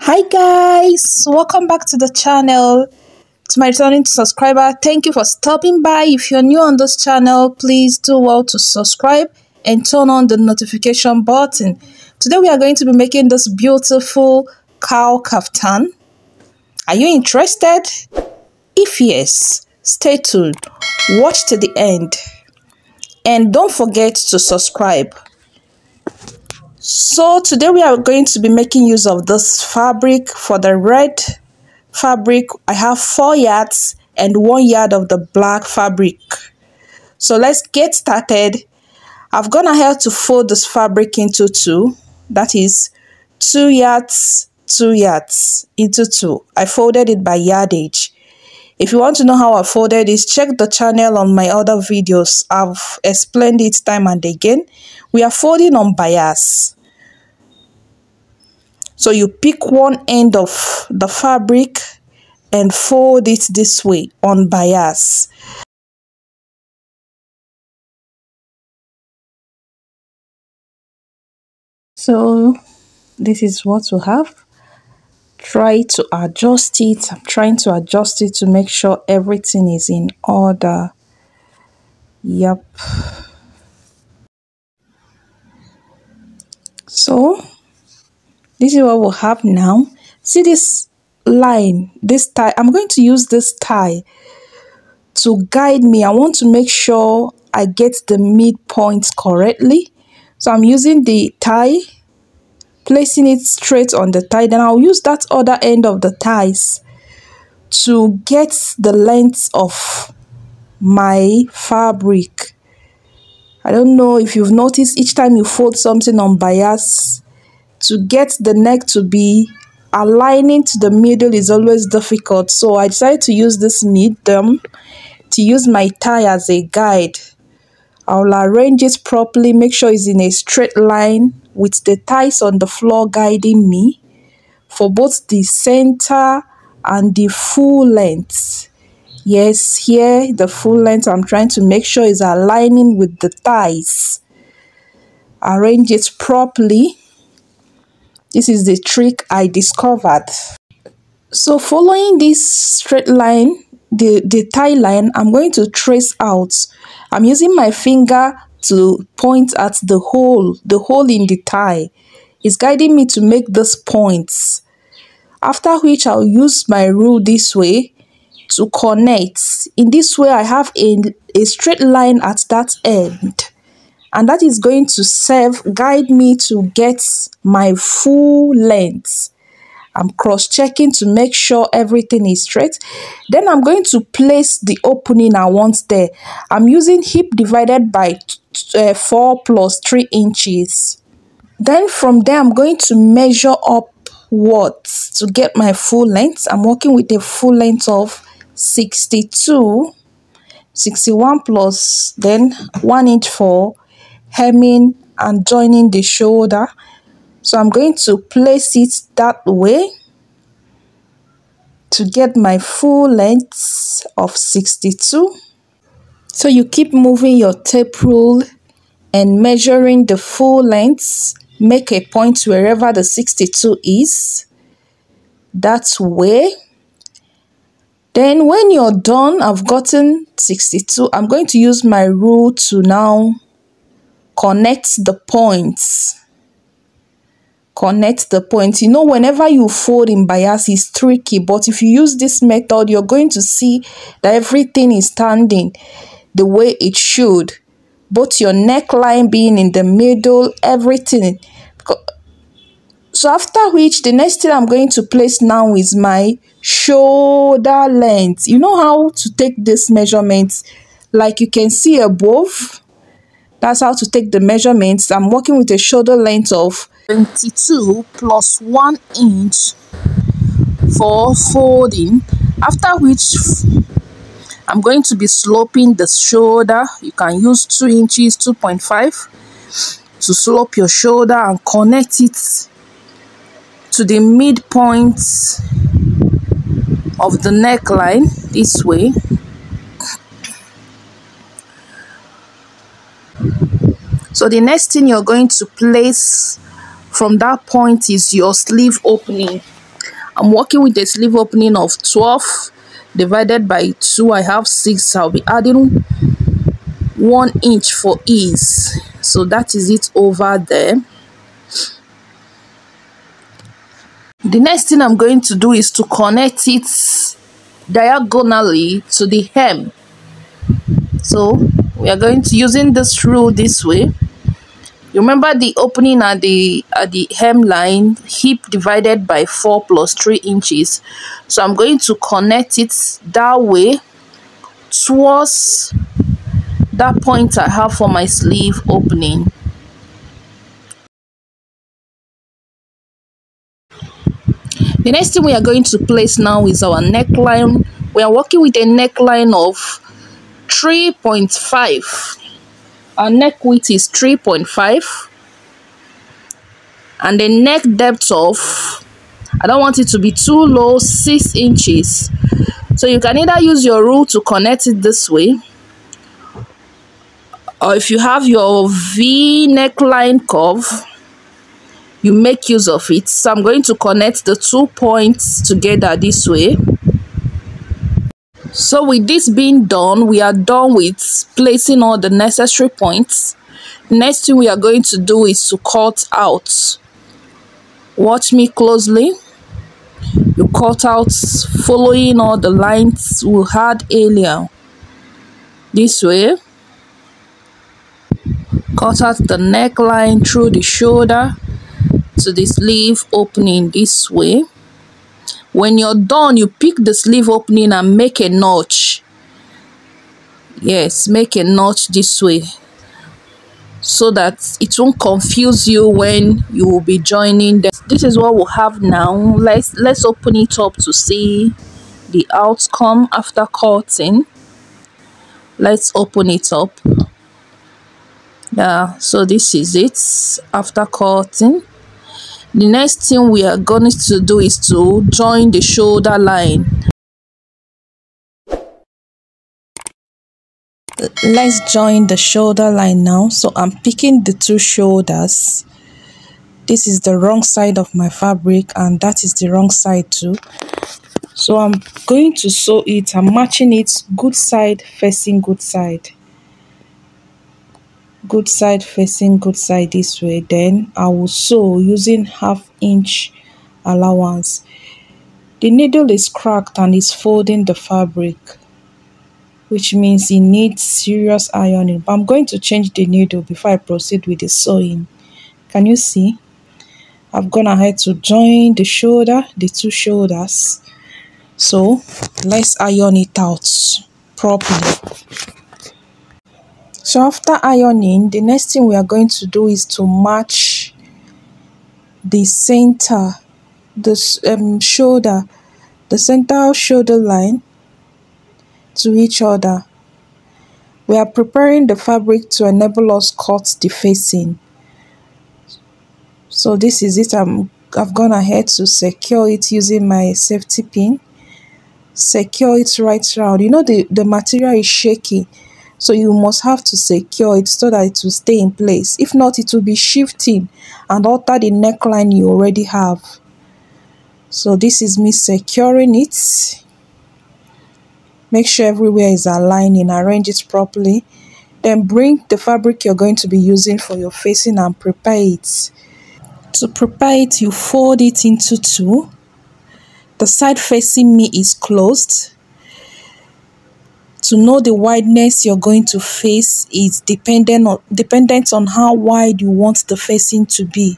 Hi guys, welcome back to the channel. To my returning subscriber, thank you for stopping by. If you're new on this channel, please do well to subscribe and turn on the notification button. Today we are going to be making this beautiful cowl kaftan. Are you interested? If yes, stay tuned, watch to the end, and don't forget to subscribe. So today we are going to be making use of this fabric. For the red fabric, I have 4 yards and 1 yard of the black fabric. So let's get started. I've gone ahead to fold this fabric into 2. That is 2 yards, 2 yards into 2. I folded it by yardage. If you want to know how I folded it, check the channel on my other videos. I've explained it time and again. We are folding on bias. So you pick one end of the fabric and fold it this way on bias. So this is what we have. Try to adjust it. I'm trying to adjust it to make sure everything is in order. Yep. So this is what we'll have now. See this line, this tie. I'm going to use this tie to guide me. I want to make sure I get the midpoint correctly. So I'm using the tie, placing it straight on the tie. Then I'll use that other end of the ties to get the length of my fabric. I don't know if you've noticed, each time you fold something on bias, to get the neck to be aligning to the middle is always difficult. So I decided to use this medium, to use my tie as a guide. I'll arrange it properly, make sure it's in a straight line with the ties on the floor guiding me for both the center and the full length. Yes, here the full length I'm trying to make sure is aligning with the ties. Arrange it properly. This is the trick I discovered. So following this straight line, the tie line, I'm going to trace out. I'm using my finger to point at the hole in the tie. It's guiding me to make these points. After which I'll use my rule this way to connect. In this way I have a straight line at that end. And that is going to guide me to get my full length. I'm cross-checking to make sure everything is straight. Then I'm going to place the opening I want there. I'm using hip divided by 4 plus 3 inches. Then from there, I'm going to measure upwards to get my full length. I'm working with a full length of 62, 61 plus then 1 inch for hemming and joining the shoulder. So I'm going to place it that way to get my full length of 62. So you keep moving your tape rule and measuring the full length. Make a point wherever the 62 is. That way. Then when you're done, I've gotten 62. I'm going to use my rule to now connect the points. Connect the points. You know, whenever you fold in bias, it's tricky, but if you use this method, you're going to see that everything is standing the way it should. Both your neckline being in the middle, everything. So after which, the next thing I'm going to place now is my shoulder length. You know how to take this measurement, like you can see above. That's how to take the measurements. I'm working with a shoulder length of 22 plus 1 inch for folding. After which, I'm going to be sloping the shoulder. You can use 2 inches, 2.5 to slope your shoulder and connect it to the midpoint of the neckline this way. So the next thing you're going to place from that point is your sleeve opening. I'm working with a sleeve opening of 12 divided by 2. I have 6. I'll be adding 1 inch for ease. So that is it over there. The next thing I'm going to do is to connect it diagonally to the hem. So we are going to using this rule this way. You remember the opening at the hemline, hip divided by 4 plus 3 inches. So I'm going to connect it that way towards that point I have for my sleeve opening. The next thing we are going to place now is our neckline. We are working with a neckline of 3.5. Our neck width is 3.5. And the neck depth of, I don't want it to be too low, 6 inches. So you can either use your rule to connect it this way, or if you have your V neckline curve, you make use of it. So I'm going to connect the 2 points together this way. So with this being done, we are done with placing all the necessary points. Next thing we are going to do is to cut out. Watch me closely. You cut out following all the lines we had earlier. This way. Cut out the neckline through the shoulder to the sleeve opening this way. When you're done, you pick the sleeve opening and make a notch. Yes, make a notch this way, so that it won't confuse you when you will be joining them. This is what we'll have now. Let's open it up to see the outcome after cutting. Let's open it up. Yeah, so this is it after cutting. The next thing we are going to do is to join the shoulder line. Let's join the shoulder line now. So I'm picking the 2 shoulders. This is the wrong side of my fabric and that is the wrong side too. So I'm going to sew it. I'm matching it good side facing good side. Good side facing good side this way. Then I will sew using 1/2 inch allowance. The needle is cracked and is folding the fabric, which means it needs serious ironing. But I'm going to change the needle before I proceed with the sewing. Can you see? I've gone ahead to join the shoulder, the 2 shoulders. So let's iron it out properly. So after ironing, the next thing we are going to do is to match the center, the shoulder, the center shoulder line to each other. We are preparing the fabric to enable us cut the facing. So this is it. I've gone ahead to secure it using my safety pin. Secure it right round. You know the material is shaky, so you must have to secure it so that it will stay in place. If not, it will be shifting and alter the neckline you already have. So this is me securing it. Make sure everywhere is aligning. Arrange it properly. Then bring the fabric you're going to be using for your facing and prepare it. To prepare it, you fold it into 2. The side facing me is closed. To know the wideness you're going to face is dependent on how wide you want the facing to be.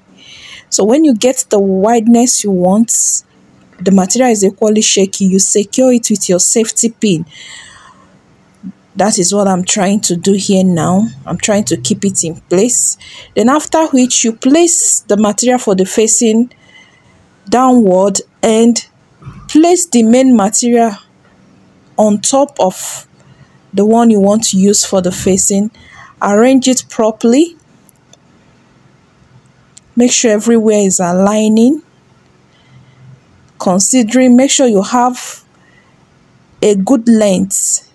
So when you get the wideness you want, the material is equally shaky, you secure it with your safety pin. That is what I'm trying to do here now. I'm trying to keep it in place. Then after which you place the material for the facing downward and place the main material on top of the one you want to use for the facing. Arrange it properly. Make sure everywhere is aligning. Make sure you have a good length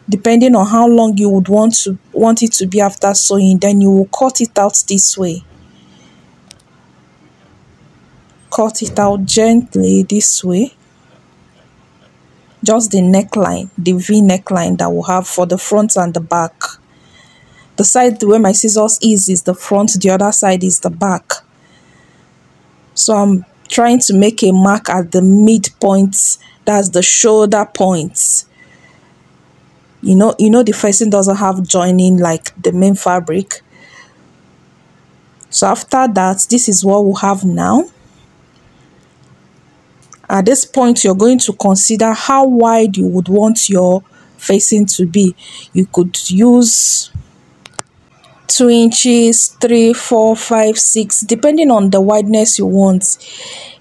depending on how long you would want it to be after sewing. Then you will cut it out this way. cut it out gently this way. Just the neckline, the V neckline that we'll have for the front and the back. The side where my scissors is the front, the other side is the back. So I'm trying to make a mark at the midpoint, that's the shoulder point. You know the facing doesn't have joining like the main fabric. So after that, this is what we'll have now. At this point, you're going to consider how wide you would want your facing to be. You could use 2 inches, 3, 4, 5, 6, depending on the wideness you want.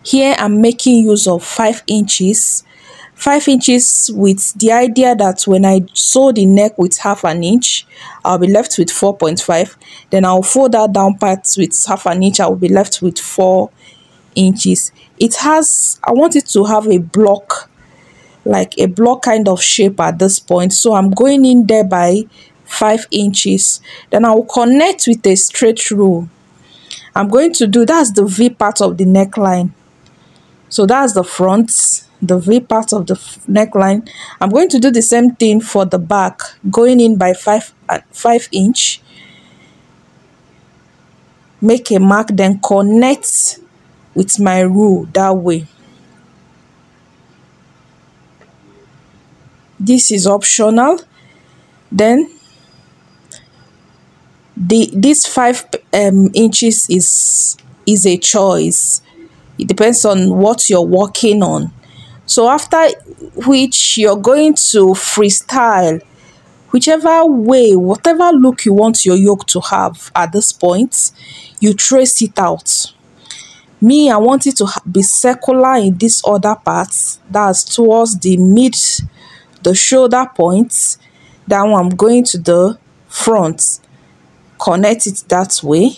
Here I'm making use of 5 inches. 5 inches with the idea that when I sew the neck with half an inch, I'll be left with 4.5. Then I'll fold that down part with half an inch, I will be left with 4 inches. I want it to have a block, like a block kind of shape at this point. So I'm going in there by 5 inches. Then I will connect with a straight rule. I'm going to do, that's the V part of the neckline. So that's the front, the V part of the neckline. I'm going to do the same thing for the back, going in by 5 inch. Make a mark, then connect with my rule that way. This is optional. Then this 5 inches is a choice. It depends on what you're working on. So after which you're going to freestyle whichever way, whatever look you want your yoke to have at this point, you trace it out. Me, I want it to be circular in this other part, that's towards the shoulder point. Then I'm going to the front, connect it that way.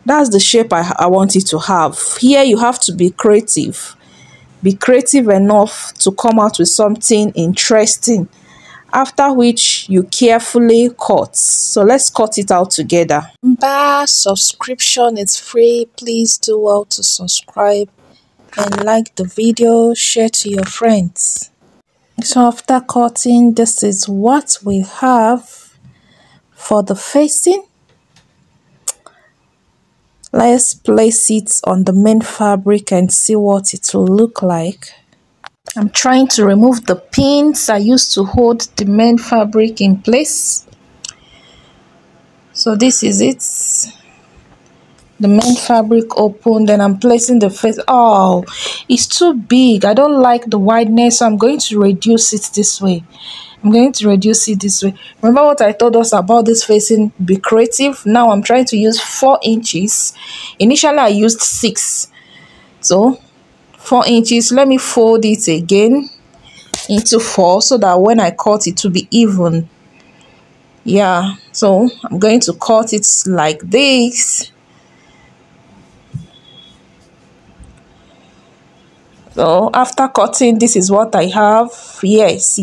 That's the shape I want it to have. Here you have to be creative. Be creative enough to come out with something interesting. After which you carefully cut. So let's cut it out together. Remember, subscription is free. Please do well to subscribe and like the video, share to your friends. So after cutting, this is what we have for the facing. Let's place it on the main fabric and see what it will look like. I'm trying to remove the pins I used to hold the main fabric in place. So this is it. The main fabric open, then I'm placing the face. Oh, it's too big. I don't like the wideness, so I'm going to reduce it this way. Remember what I told us about this facing? Be creative. Now I'm trying to use 4 inches. Initially I used 6. So 4 inches. Let me fold it again into 4 so that when I cut it to be even. Yeah, so I'm going to cut it like this. So after cutting, this is what I have. Yes.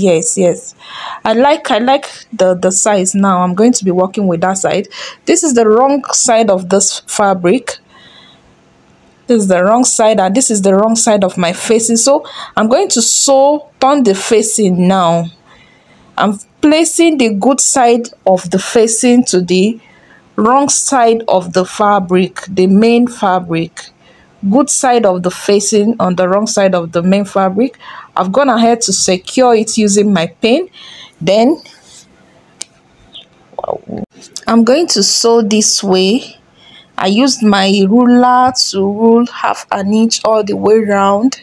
I like the size. Now I'm going to be working with that side. This is the wrong side of this fabric. This is the wrong side, and this is the wrong side of my facing. So I'm going to turn the facing now. I'm placing the good side of the facing to the wrong side of the fabric, the main fabric. Good side of the facing on the wrong side of the main fabric. I've gone ahead to secure it using my pin. Then I'm going to sew this way. I used my ruler to rule half an inch all the way around.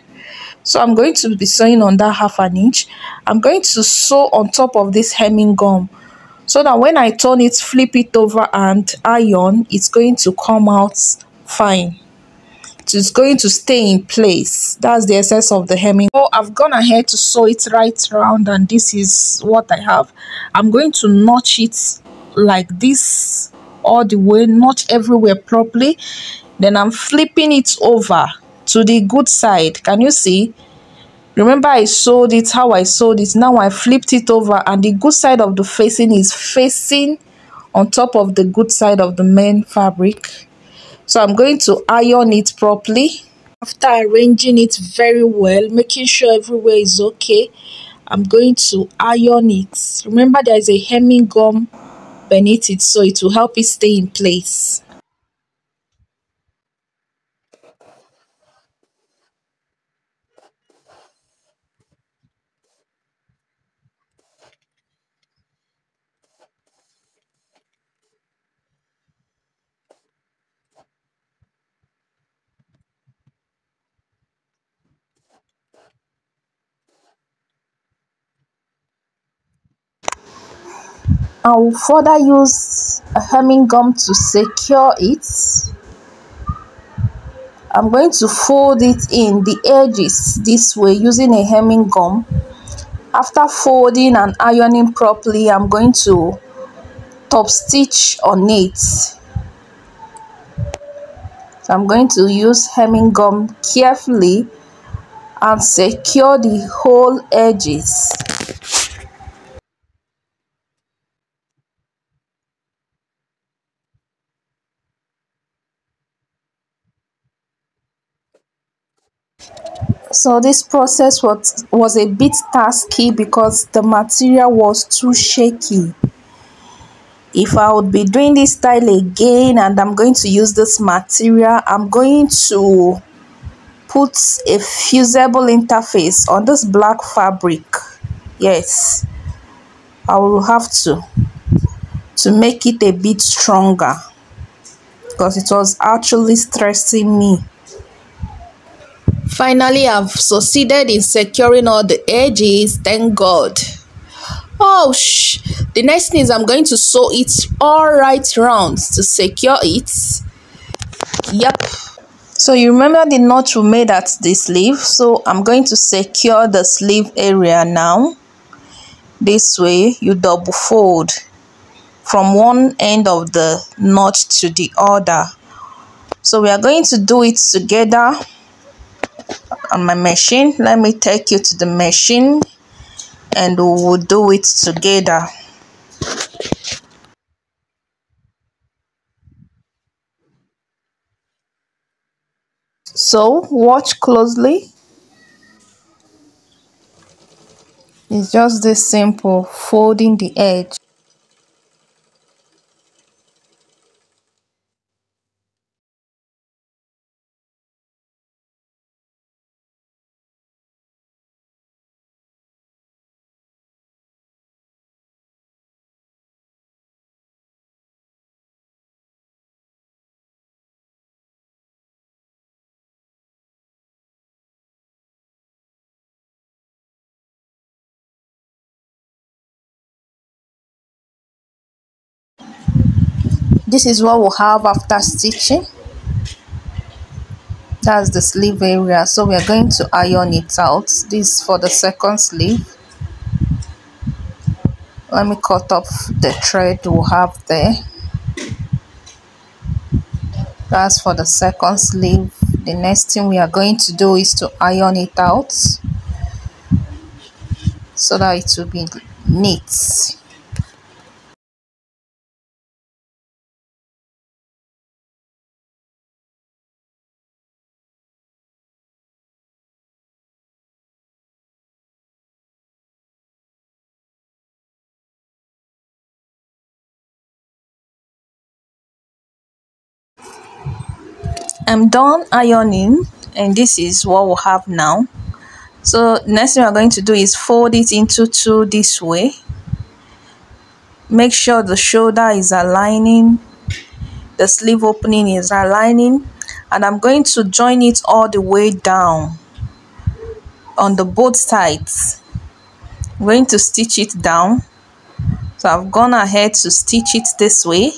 So I'm going to be sewing on that half an inch. I'm going to sew on top of this hemming gum so that when I turn it, flip it over and iron, it's going to come out fine. It's going to stay in place. That's the essence of the hemming. So I've gone ahead to sew it right around, and this is what I have. I'm going to notch it like this all the way, notch everywhere properly. Then I'm flipping it over to the good side. Can you see? Remember I sewed it how I sewed it. Now I flipped it over, and the good side of the facing is facing on top of the good side of the main fabric. So I'm going to iron it properly. After arranging it very well, making sure everywhere is okay, I'm going to iron it. Remember, there is a hemming gum beneath it, so it will help it stay in place. I will further use a hemming gum to secure it. I'm going to fold it in the edges this way using a hemming gum. After folding and ironing properly, I'm going to top stitch on it. So I'm going to use hemming gum carefully and secure the whole edges. So this process was a bit tasky because the material was too shaky. If I would be doing this style again and I'm going to use this material, I'm going to put a fusible interface on this black fabric. Yes, I will have to make it a bit stronger because it was actually stressing me. Finally, I've succeeded in securing all the edges, thank God. Oh, the next thing is I'm going to sew it all right round to secure it. Yep. So you remember the knot we made at the sleeve, so I'm going to secure the sleeve area now. This way you double fold from one end of the knot to the other. So we are going to do it together on my machine. Let me take you to the machine and we will do it together. So watch closely. It's just this simple, folding the edge. This is what we'll have after stitching. That's the sleeve area, so we are going to iron it out. This is for the second sleeve. Let me cut off the thread we'll have there. That's for the second sleeve. The next thing we are going to do is to iron it out so that it will be neat. I'm done ironing and this is what we'll have now. So next thing we're going to do is fold it into two this way. Make sure the shoulder is aligning, the sleeve opening is aligning, and I'm going to join it all the way down on the both sides. I'm going to stitch it down. So I've gone ahead to stitch it this way.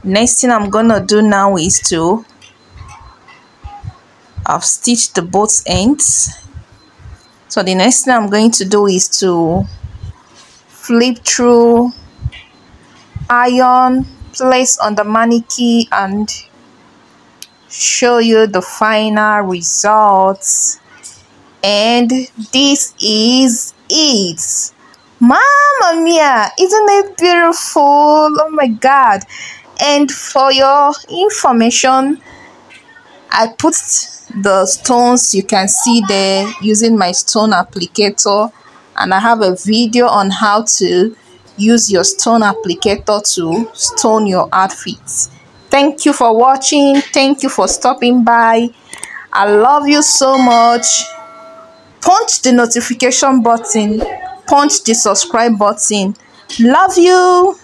Next thing I'm gonna do now is I've stitched the both ends. So the next thing I'm going to do is to flip through, iron, place on the mannequin and show you the final results. And this is it. Mamma mia, isn't it beautiful? Oh my God. And for your information, I put the stones you can see there using my stone applicator, and I have a video on how to use your stone applicator to stone your outfits. Thank you for watching. Thank you for stopping by. I love you so much. Punch the notification button. Punch the subscribe button. Love you.